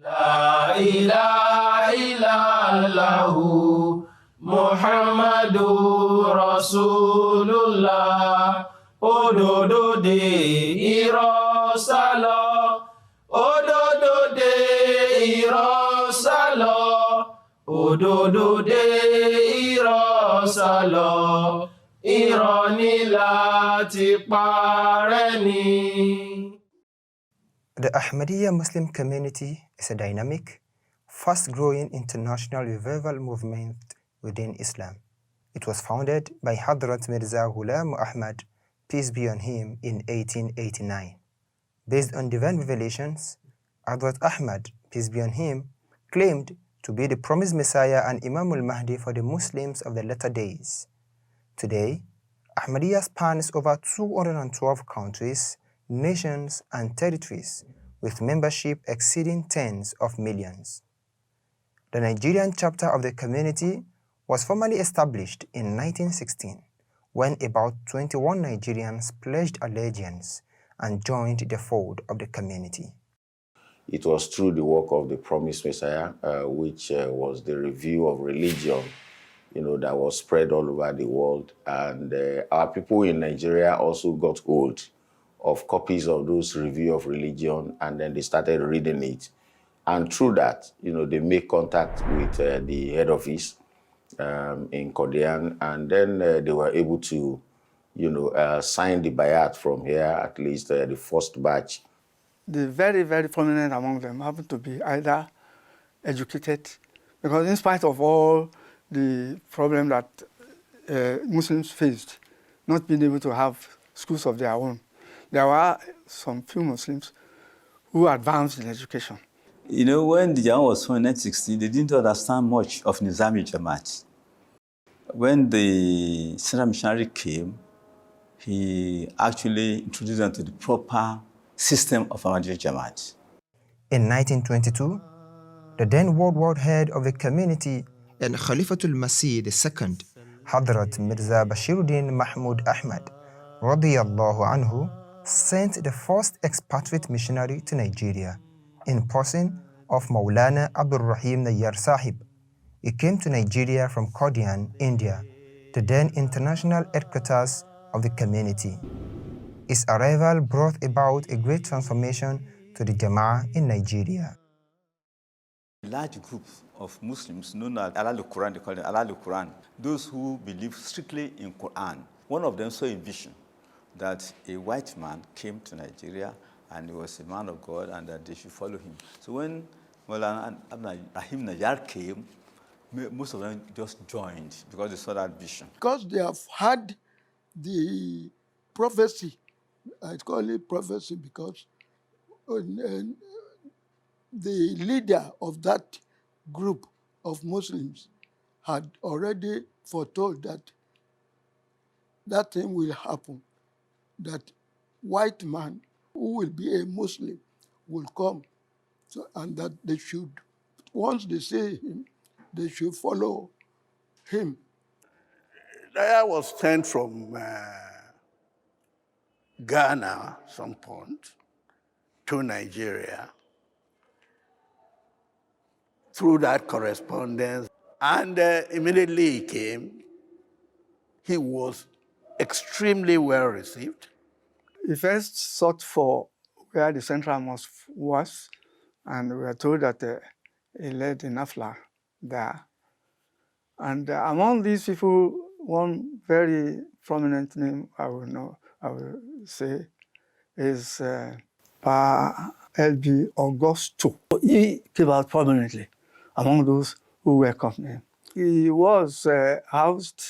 La ilaha illallah Muhammadur Rasulullah. Òdodo de irọ́ sálọ. Òdodo de irọ́ sálọ. Òdodo de irọ́ sálọ. Irọ́ ni láti parẹ́ ni. The Ahmadiyya Muslim community is a dynamic, fast-growing international revival movement within Islam. It was founded by Hadrat Mirza Ghulam Ahmad, peace be on him, in 1889. Based on divine revelations, Hadrat Ahmad, peace be on him, claimed to be the promised Messiah and Imam al-Mahdi for the Muslims of the latter days. Today, Ahmadiyya spans over 212 countries, nations, and territories, with membership exceeding tens of millions. The Nigerian chapter of the community was formally established in 1916, when about 21 Nigerians pledged allegiance and joined the fold of the community. It was through the work of the Promised Messiah, which was the review of religion, that was spread all over the world. And our people in Nigeria also got hold of copies of those review of religion, and then they started reading it. And through that, they made contact with the head office in Kodean, and then they were able to, sign the bayat from here, at least the first batch. The very, very prominent among them happen to be either educated, because in spite of all the problem that Muslims faced, not being able to have schools of their own, there were some few Muslims who advanced in education. When the Jama'at was formed in 1960, they didn't understand much of Nizami Jama'at. When the Centenary missionary came, he actually introduced them to the proper system of Ahmadiyya Jama'at. In 1922, the then worldwide head of the community and Khalifatul Masih II, Hadrat Mirza Bashiruddin Mahmud Ahmad, radiyallahu anhu, sent the first expatriate missionary to Nigeria, in person of Maulana Abdul Rahim Nayyar Sahib. He came to Nigeria from Qadian, India, the then international headquarters of the community. His arrival brought about a great transformation to the Jama'at in Nigeria. A large group of Muslims known as Al-Quran, they call them Al-Quran, those who believe strictly in Quran. One of them saw a vision that a white man came to Nigeria and he was a man of God and that they should follow him. So when Maulana Rahim Nayyar came, most of them just joined because they saw that vision. Because they have had the prophecy, I call it prophecy because the leader of that group of Muslims had already foretold that that thing will happen, that white man who will be a Muslim will come, and that they should, once they see him, they should follow him. I was sent from Ghana at some point to Nigeria through that correspondence. And immediately he came. He was extremely well received. He first sought for where the central mosque was, and we were told that he led in Afla there. And among these people, one very prominent name I will say is Pa L.B. Augusto. He came out prominently among those who welcomed him. He was housed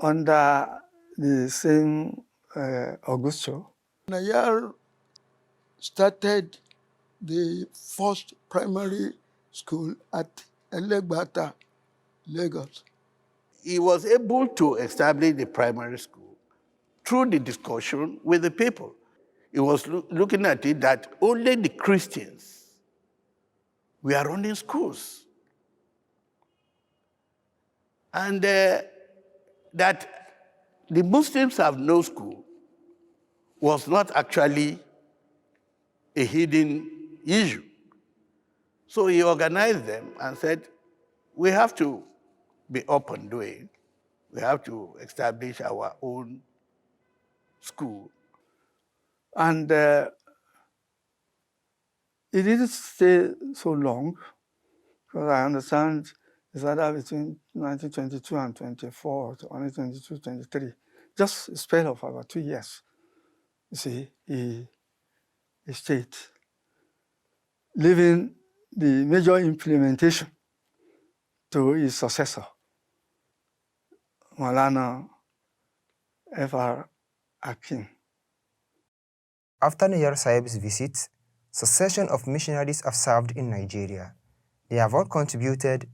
under the same Augusto. Nayyar started the first primary school at Elegbata, Lagos. He was able to establish the primary school through the discussion with the people. He was looking at it that only the Christians were running schools. And that the Muslims have no school was not actually a hidden issue. So he organized them and said, we have to be up and doing. We have to establish our own school. And it didn't stay so long, because I understand it's either between 1922 and 24, or 1922, 23, just a spell of about 2 years. You see, he stayed, leaving the major implementation to his successor, Maulana F.R. Akin. After Nayar Sahib's visit, succession of missionaries have served in Nigeria. They have all contributed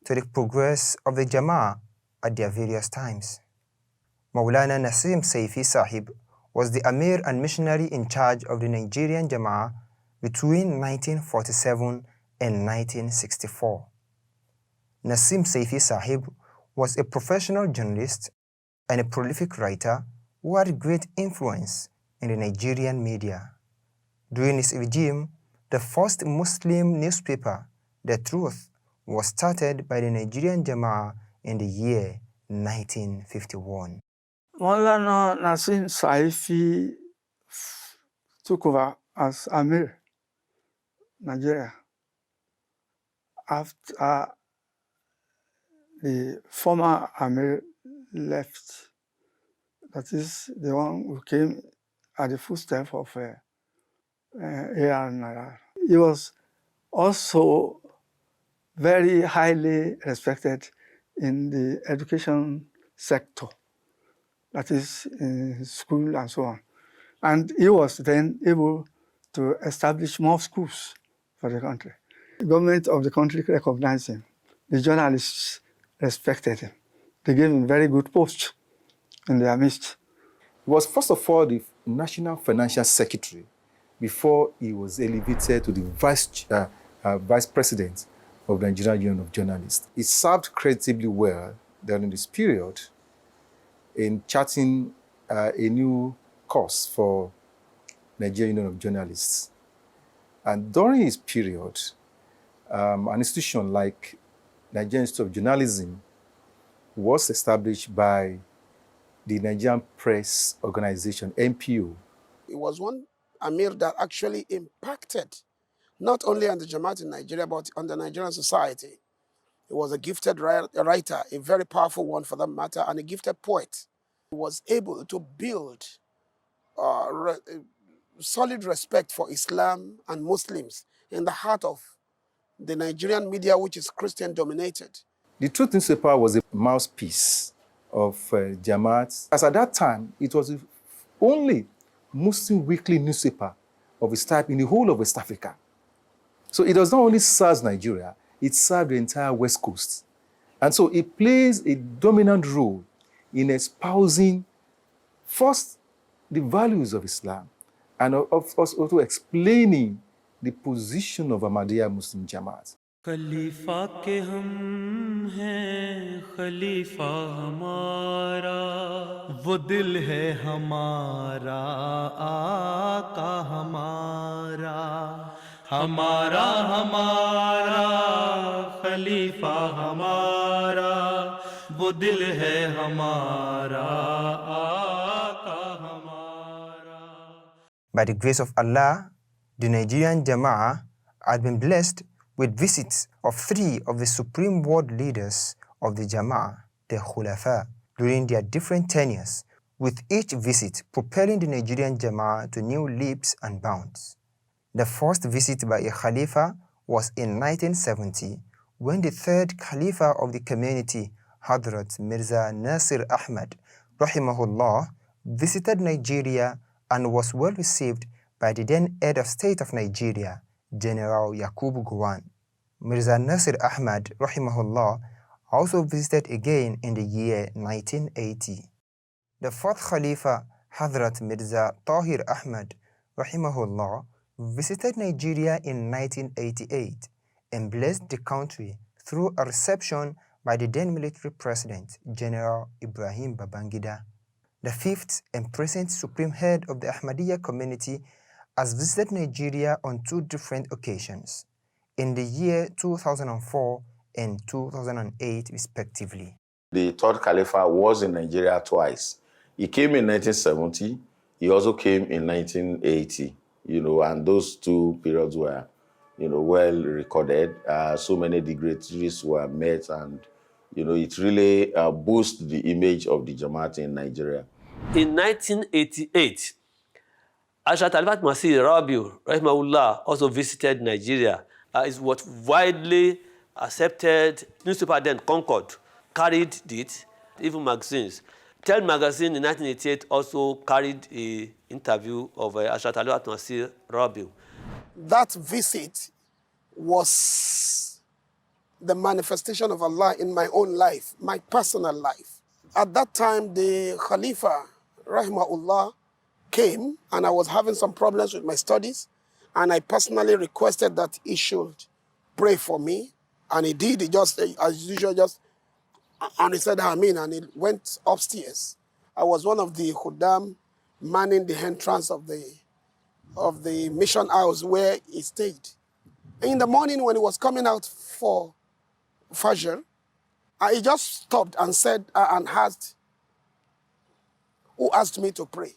to the progress of the Jama'at at their various times. Maulana Nasim Saifi Sahib was the Amir and missionary in charge of the Nigerian Jama'at between 1947 and 1964. Nasim Saifi Sahib was a professional journalist and a prolific writer who had great influence in the Nigerian media. During his regime, the first Muslim newspaper, The Truth, was started by the Nigerian Jama'at in the year 1951. Maulana Nasim Saifi took over as Amir, Nigeria, after the former Amir left. That is the one who came at the footsteps of A.R. Nayar. He was also very highly respected in the education sector, that is in school and so on. And he was then able to establish more schools for the country. The government of the country recognized him. The journalists respected him. They gave him very good posts in their midst. He was first of all the National Financial Secretary before he was elevated to the Vice President of the Nigerian Union of Journalists. He served creditably well during this period in charting a new course for Nigerian Union of Journalists. And during his period, an institution like Nigerian Institute of Journalism was established by the Nigerian Press Organization, NPO. It was one Amir that actually impacted not only on the Jama'at in Nigeria, but on the Nigerian society. He was a gifted writer, a very powerful one for that matter, and a gifted poet. He was able to build solid respect for Islam and Muslims in the heart of the Nigerian media, which is Christian-dominated. The Truth newspaper was a mouthpiece of Jama'at. As at that time, it was the only Muslim weekly newspaper of its type in the whole of West Africa. So it does not only serve Nigeria, it served the entire West Coast. And so it plays a dominant role in espousing first the values of Islam and also explaining the position of Ahmadiyya Muslim Jama'at. खलीफा के हम हैं खलीफा हमारा वो दिल है हमारा आका हमारा हमारा हमारा खलीफा हमारा वो दिल है हमारा आका हमारा. By the grace of Allah, the Nigerian Jama'at had been blessed with visits of 3 of the supreme world leaders of the Jama'at, the Khulafa, during their different tenures, with each visit propelling the Nigerian Jama'at to new leaps and bounds. The first visit by a Khalifa was in 1970, when the third Khalifa of the community, Hadrat Mirza Nasir Ahmad, rahimahullah, visited Nigeria and was well received by the then head of state of Nigeria, General Yakubu Gowon. Mirza Nasir Ahmad, rahimahullah, also visited again in the year 1980. The fourth Khalifa, Hadrat Mirza Tahir Ahmad, rahimahullah, visited Nigeria in 1988 and blessed the country through a reception by the then military president, General Ibrahim Babangida. The fifth and present supreme head of the Ahmadiyya community has visited Nigeria on 2 different occasions. in the year 2004 and 2008 respectively. The third Khalifa was in Nigeria twice. He came in 1970. He also came in 1980, and those two periods were, well recorded. So many dignitaries were met, and, it really boosted the image of the Jama'at in Nigeria. In 1988, Ashrat Alvat Masih Rabiu, Rahimahullah, also visited Nigeria. It's what widely accepted. Newspaper then Concord carried it, even magazines. Tell magazine in 1988 also carried an interview of Ashrat Alvat Masih Rabiu. That visit was the manifestation of Allah in my own life, my personal life. At that time, the Khalifa, Rahimahullah, came, and I was having some problems with my studies, and I personally requested that he should pray for me, and he did. He just, as usual, and he said Amen, and he went upstairs. I was one of the Khuddam manning the entrance of the mission house where he stayed. In the morning when he was coming out for Fajr, he just stopped and said, and asked, who asked me to pray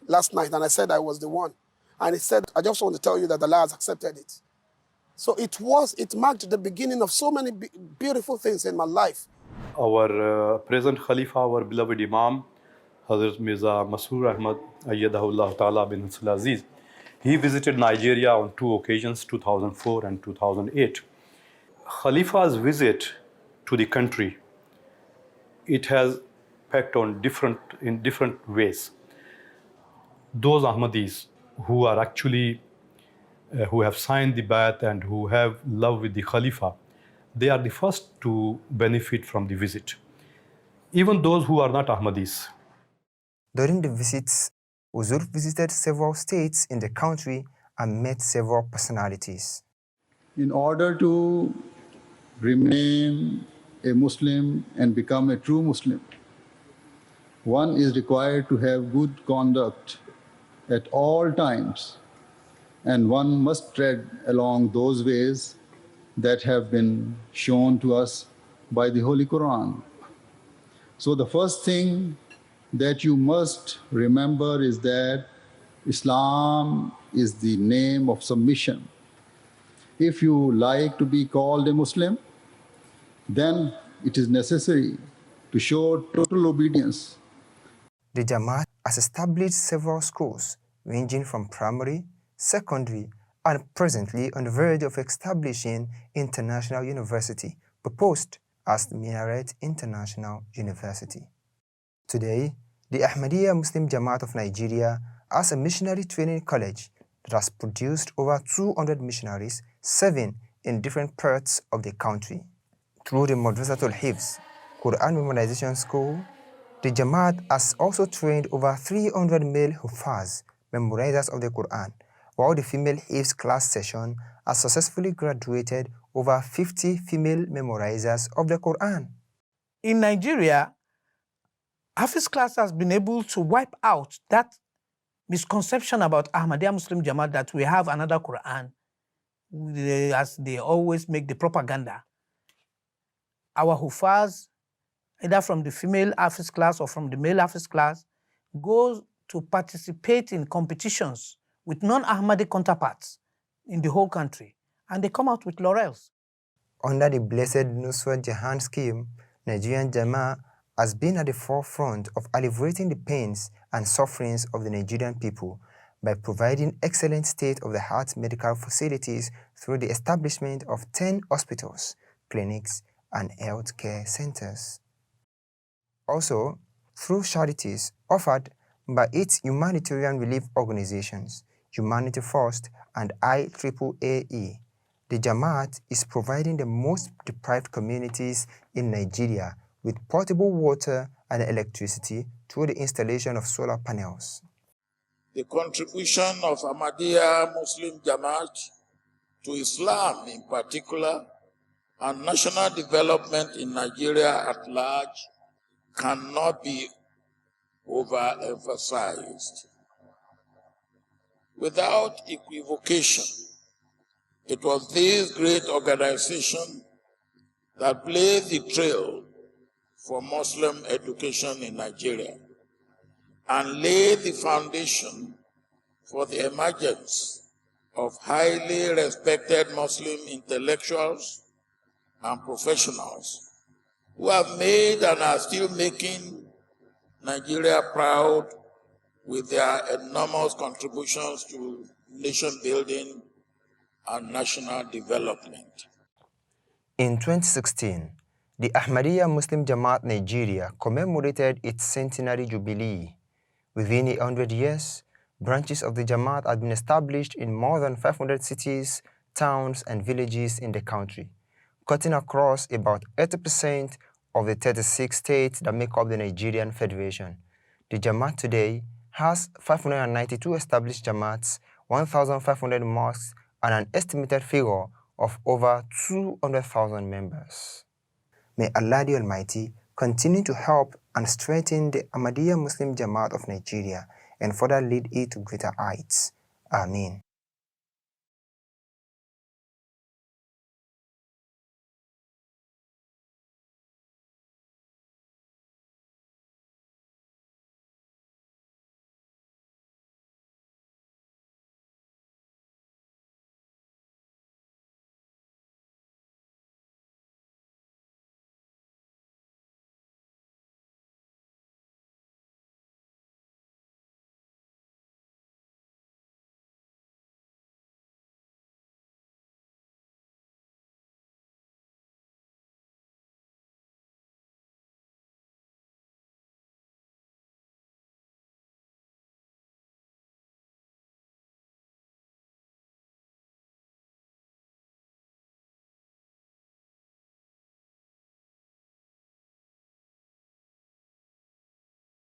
last night? And I said I was the one. And he said, I just want to tell you that Allah has accepted it. So it marked the beginning of so many beautiful things in my life. Our present Khalifa, our beloved Imam, Hazrat Mirza Masroor Ahmad Ayyadahullah Ta'ala bin Nasrul Aziz, he visited Nigeria on two occasions, 2004 and 2008. Khalifa's visit to the country, it has impact on in different ways. Those Ahmadis who are actually, who have signed the Bayat and who have love with the Khalifa, they are the first to benefit from the visit. Even those who are not Ahmadis. During the visits, Huzur visited several states in the country and met several personalities. In order to remain a Muslim and become a true Muslim, one is required to have good conduct at all times, and one must tread along those ways that have been shown to us by the Holy Quran. So the first thing that you must remember is that Islam is the name of submission. If you like to be called a Muslim, then it is necessary to show total obedience. The Jama'at has established several schools ranging from primary, secondary, and presently on the verge of establishing international university, proposed as the Minaret International University. Today, the Ahmadiyya Muslim Jama'at of Nigeria has a missionary training college that has produced over 200 missionaries, 7 in different parts of the country. Through the Madrasatul Hifz, Quran Memorization School, the Jama'at has also trained over 300 male Hufaz, memorizers of the Quran, while the female Hifz class session has successfully graduated over 50 female memorizers of the Quran. In Nigeria, Hafiz class has been able to wipe out that misconception about Ahmadiyya Muslim Jamaat that we have another Quran, as they always make the propaganda. Our Hufaz, either from the female Hafiz class or from the male Hafiz class, goes to participate in competitions with non-Ahmadi counterparts in the whole country, and they come out with laurels. Under the Blessed Nusrat Jahan scheme, Nigerian Jama'at has been at the forefront of alleviating the pains and sufferings of the Nigerian people by providing excellent state-of-the-art medical facilities through the establishment of 10 hospitals, clinics, and healthcare centers. Also, through charities offered by its humanitarian relief organizations, Humanity First and IAAE, the Jama'at is providing the most deprived communities in Nigeria with portable water and electricity through the installation of solar panels. The contribution of Ahmadiyya Muslim Jama'at to Islam in particular and national development in Nigeria at large cannot be overemphasized. Without equivocation, It was this great organization that blazed the trail for Muslim education in Nigeria and laid the foundation for the emergence of highly respected Muslim intellectuals and professionals who have made and are still making Nigeria proud with their enormous contributions to nation building and national development. In 2016, the Ahmadiyya Muslim Jama'at Nigeria commemorated its centenary jubilee. Within 100 years, branches of the Jama'at have been established in more than 500 cities, towns, and villages in the country, cutting across about 80% of the 36 states that make up the Nigerian Federation. The Jama'at today has 592 established Jama'ats, 1,500 mosques, and an estimated figure of over 200,000 members. May Allah the Almighty continue to help and strengthen the Ahmadiyya Muslim Jama'at of Nigeria and further lead it to greater heights. Ameen.